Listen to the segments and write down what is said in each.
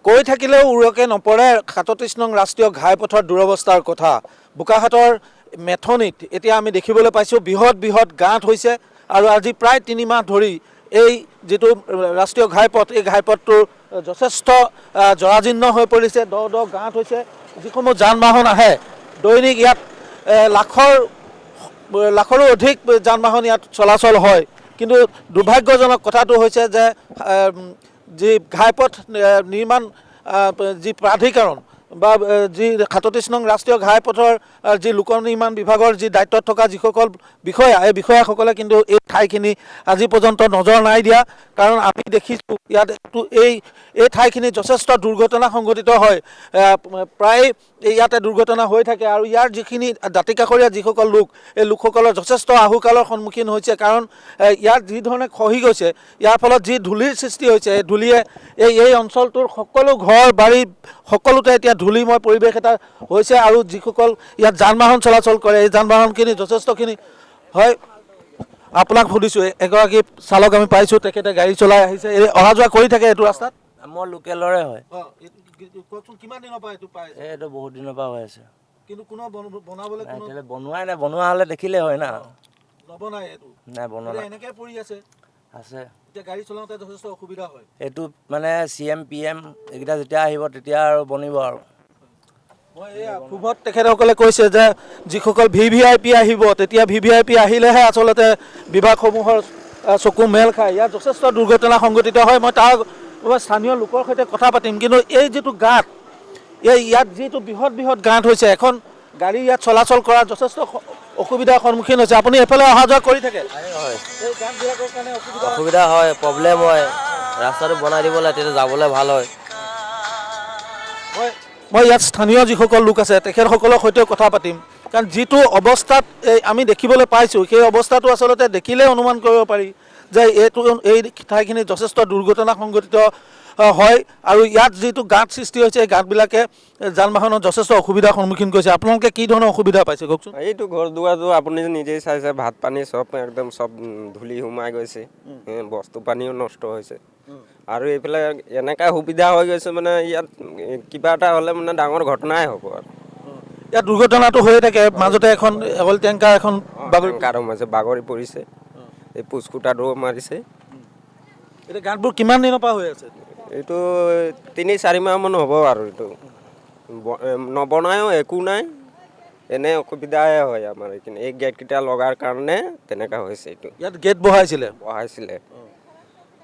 কৈ থাকিলেও উৰকে নপৰে ৩৭ নং ৰাষ্ট্ৰীয় ঘাইপথৰ দুৰৱস্থাৰ কথা। বোকাখাটৰ মেথনিত এতিয়া আমি দেখিবলৈ পাইছোঁ বৃহৎ গাঁত হৈছে আৰু আজি প্ৰায় ৩ মাহ ধৰি এই যিটো ৰাষ্ট্ৰীয় ঘাইপথ এই ঘাইপথটোৰ যথেষ্ট জৰাজীৰ্ণ হৈ পৰিছে, দ গাঁত হৈছে। যিসমূহ যান বাহন আহে দৈনিক ইয়াত লাখৰো অধিক যান বাহন ইয়াত চলাচল হয়। কিন্তু দুৰ্ভাগ্যজনক কথাটো হৈছে যে যি ঘাইপথ নিৰ্মাণ যি প্ৰাধিকৰণ বা যি ৩৭ নং ৰাষ্ট্ৰীয় ঘাইপথৰ যি লোক নিৰ্মাণ বিভাগৰ যি দায়িত্বত থকা যিসকল বিষয়া, এই বিষয়াসকলে কিন্তু এই ঠাইখিনি আজি পৰ্যন্ত নজৰ নাই দিয়া। কাৰণ আমি দেখিছোঁ ইয়াত এই ঠাইখিনি যথেষ্ট দুৰ্ঘটনা সংঘটিত হয়, প্ৰায় ইয়াতে দুৰ্ঘটনা হৈ থাকে। আৰু ইয়াৰ যিখিনি দাঁতিকাষৰীয়া যিসকল লোক, এই লোকসকলৰ যথেষ্ট আহুকালৰ সন্মুখীন হৈছে। কাৰণ ইয়াত যি ধৰণে খহি গৈছে, ইয়াৰ ফলত যি ধূলিৰ সৃষ্টি হৈছে, এই ধূলিয়ে এই অঞ্চলটোৰ সকলো ঘৰ বাৰী সকলোতে এতিয়া ধূলিময় পৰিৱেশ এটা হৈছে। আৰু যিসকল ইয়াত যান বাহন চলাচল কৰে, এই যান বাহনখিনি যথেষ্টখিনি হয়। আপোনাক সুধিছোঁ, এগৰাকী চালক আমি পাইছোঁ, তেখেতে গাড়ী চলাই আহিছে, অহা যোৱা কৰি থাকে এইটো ৰাস্তাত। মোৰ লোকেলৰে হয়। কওকচোন কিমান দিনৰ পৰা এইটো পাই? এইটো বহুত দিনৰ পৰা হৈ আছে, কিন্তু কোনো বনাবলৈ বনোৱাই নাই। বনোৱা হ'লে দেখিলে হয় না, নবনাই এইটো নাই বনোৱা, এনেকৈ পৰি আছে। এতিয়া গাড়ী চলাওঁতে যথেষ্ট অসুবিধা হয়। এইটো মানে CM PM এইকেইটা যেতিয়া আহিব তেতিয়া আৰু বনিব আৰু। মই এয়া শুভত তেখেতসকলে কৈছে যে যিসকল VVIP আহিব, তেতিয়া VVIP আহিলেহে আচলতে বিভাগসমূহৰ চকু মেল খায়। ইয়াত যথেষ্ট দুৰ্ঘটনা সংঘটিত হয়। মই তাৰ স্থানীয় লোকৰ সৈতে কথা পাতিম। কিন্তু এই যিটো গাঁত, ইয়াত যিটো বৃহৎ গাঁত হৈছে, এখন গাড়ী ইয়াত চলাচল কৰাৰ যথেষ্ট অসুবিধাৰ সন্মুখীন হৈছে। আপুনি এফালে অহা যোৱা কৰি থাকে? হয়, এই গাঁতবিলাকৰ কাৰণে অসুবিধা হয়, প্ৰব্লেম হয়। ৰাস্তাটো বনাই দিব লাগে, তেতিয়া যাবলৈ ভাল হয়। মই ইয়াত স্থানীয় যিসকল লোক আছে তেখেতসকলৰ সৈতেও কথা পাতিম। কাৰণ যিটো অৱস্থাত আমি দেখিবলৈ পাইছোঁ, সেই অৱস্থাটো আচলতে দেখিলেই অনুমান কৰিব পাৰি যে এই ঠাইখিনি যথেষ্ট দুৰ্ঘটনা সংঘটিত হয়। আৰু ইয়াত যিটো গাঁত সৃষ্টি হৈছে, এই গাঁতবিলাকে যান বাহনৰ যথেষ্ট অসুবিধাৰ সন্মুখীন কৰিছে। আপোনালোকে কি ধৰণৰ অসুবিধা পাইছে কওকচোন? এইটো ঘৰ দুৱাৰটো আপুনি নিজেই চাইছে, ভাত পানী চব একদম চব ধূলি সোমাই গৈছে, বস্তু পানীও নষ্ট হৈছে। আৰু এইফালে এনেকুৱা সুবিধা হৈ গৈছে মানে ইয়াত কিবা এটা হ'লে মানে ডাঙৰ ঘটনাই হ'ব আৰু। ইয়াত দুৰ্ঘটনাটো হৈয়ে থাকে। মাজতে এখন অইল টেংকাৰ এখন বাগৰি পৰিছে, এই পুচকুটাটো মাৰিছে। এতিয়া গাঁতবোৰ কিমান দিনৰ পৰা হৈ আছে? এইটো 3-4 মাহমান হ'ব আৰু। এইটো নবনায়ো একো নাই, এনে অসুবিধাই হয় আমাৰ এইখিনি। এই গেটকেইটা লগাৰ কাৰণে তেনেকুৱা হৈছে। এইটো ইয়াত গেট বহাইছিলে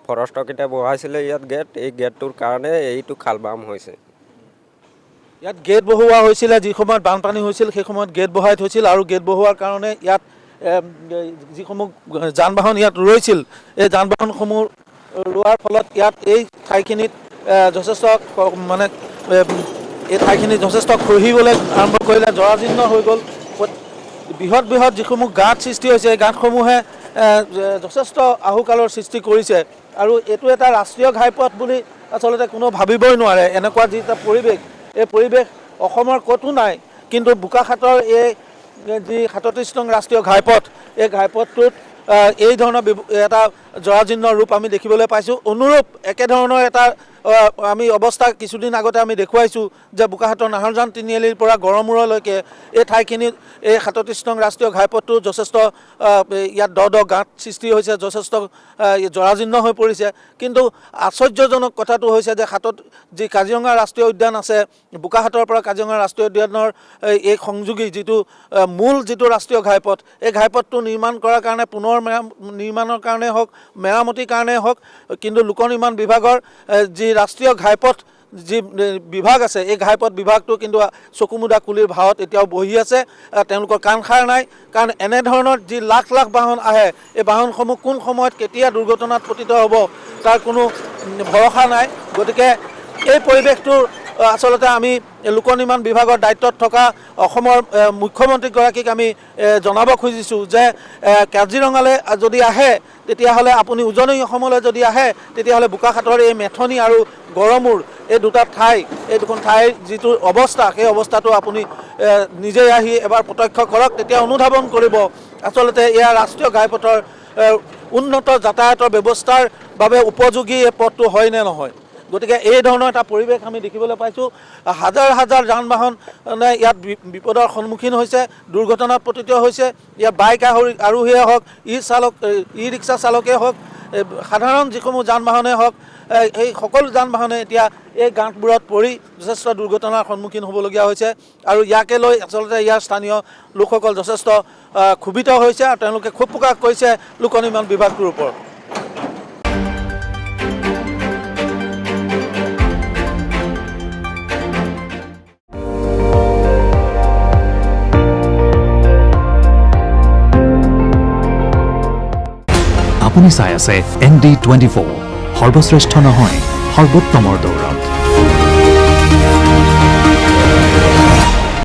ফৰেষ্টৰকেইটা বহাইছিলে ইয়াত গেট। এই গেটটোৰ কাৰণে এইটো খালবাম হৈছে। ইয়াত গেট বহোৱা হৈছিলে, যি সময়ত বানপানী হৈছিল সেই সময়ত গেট বহাই থৈছিল। আৰু গেট বহোৱাৰ কাৰণে ইয়াত যিসমূহ যান বাহন ইয়াত ৰৈছিল, এই যান বাহনসমূহ ৰোৱাৰ ফলত ইয়াত এই ঠাইখিনিত যথেষ্ট মানে এই ঠাইখিনি যথেষ্ট খহিবলৈ আৰম্ভ কৰিলে, জৰাজীৰ্ণ হৈ গ'ল। বৃহৎ যিসমূহ গাঁত সৃষ্টি হৈছে, এই গাঁতসমূহে যথেষ্ট আহুকালৰ সৃষ্টি কৰিছে। আৰু এইটো এটা ৰাষ্ট্ৰীয় ঘাইপথ বুলি আচলতে কোনো ভাবিবই নোৱাৰে। এনেকুৱা যি এটা পৰিৱেশ, এই পৰিৱেশ অসমৰ ক'তো নাই। কিন্তু বোকাখাটৰ এই যি ৩৭ নং ৰাষ্ট্ৰীয় ঘাইপথ, এই ঘাইপথটোত এই ধৰণৰ এটা জৰাজীৰ্ণ ৰূপ আমি দেখিবলৈ পাইছোঁ। অনুৰূপ একেধৰণৰ এটা আমি অৱস্থা কিছুদিন আগতে আমি দেখুৱাইছোঁ যে বোকাখাটৰ নাহৰজান তিনিআলিৰ পৰা গড়মূৰলৈকে এই ঠাইখিনিত এই ৩৭ নং ৰাষ্ট্ৰীয় ঘাইপথটো যথেষ্ট ইয়াত দ গাঁত সৃষ্টি হৈছে, যথেষ্ট জৰাজীৰ্ণ হৈ পৰিছে। কিন্তু আশ্চৰ্যজনক কথাটো হৈছে যে যি কাজিৰঙা ৰাষ্ট্ৰীয় উদ্যান আছে, বোকাখাটৰ পৰা কাজিৰঙা ৰাষ্ট্ৰীয় উদ্যানৰ এই সংযোগী যিটো মূল যিটো ৰাষ্ট্ৰীয় ঘাইপথ, এই ঘাইপথটো নিৰ্মাণ কৰাৰ কাৰণে পুনৰ নিৰ্মাণৰ কাৰণে হওক, মেৰামতিৰ কাৰণে হওক, কিন্তু লোক নিৰ্মাণ বিভাগৰ যি ৰাষ্ট্ৰীয় ঘাইপথ যি বিভাগ আছে, এই ঘাইপথ বিভাগটো কিন্তু চকুমুদা কুলিৰ ভাৱত এতিয়াও বহি আছে। তেওঁলোকৰ কাণসাৰ নাই। কাৰণ এনেধৰণৰ যি লাখ বাহন আহে, এই বাহনসমূহ কোন সময়ত কেতিয়া দুৰ্ঘটনাত পতিত হ'ব তাৰ কোনো ভৰসা নাই। গতিকে এই পৰিৱেশটো আচলতে আমি লোক নিৰ্মাণ বিভাগৰ দায়িত্বত থকা অসমৰ মুখ্যমন্ত্ৰীগৰাকীক আমি জনাব খুজিছোঁ যে কাজিৰঙালৈ যদি আহে তেতিয়াহ'লে আপুনি উজনি অসমলৈ যদি আহে তেতিয়াহ'লে বোকাখাটৰ এই মেথনি আৰু গড়মূৰ এই দুটা ঠাই, এই দুখন ঠাইৰ যিটো অৱস্থা, সেই অৱস্থাটো আপুনি নিজেই আহি এবাৰ প্ৰত্যক্ষ কৰক। তেতিয়া অনুধাৱন কৰিব আচলতে এয়া ৰাষ্ট্ৰীয় ঘাইপথৰ উন্নত যাতায়াতৰ ব্যৱস্থাৰ বাবে উপযোগী এই পথটো হয় নে নহয়। গতিকে এই ধৰণৰ এটা পৰিৱেশ আমি দেখিবলৈ পাইছোঁ। হাজাৰ হাজাৰ যান বাহন ইয়াত বিপদৰ সন্মুখীন হৈছে, দুৰ্ঘটনাত পতিত হৈছে। ইয়াত বাইক আৰোহীয়ে হওক, ই ৰিক্সা চালকেই হওক, সাধাৰণ যিসমূহ যান বাহনেই হওক, এই সকলো যান বাহনে এতিয়া এই গাঁতবোৰত পৰি যথেষ্ট দুৰ্ঘটনাৰ সন্মুখীন হ'বলগীয়া হৈছে। আৰু ইয়াকে লৈ আচলতে ইয়াৰ স্থানীয় লোকসকল যথেষ্ট ক্ষোভিত হৈছে আৰু তেওঁলোকে ক্ষোভ প্ৰকাশ কৰিছে লোক নিৰ্মাণ বিভাগটোৰ ওপৰত। আপুনি চাই আছে ND24, সৰ্বশ্ৰেষ্ঠ নহয় সৰ্বোত্তমৰ দৌৰত।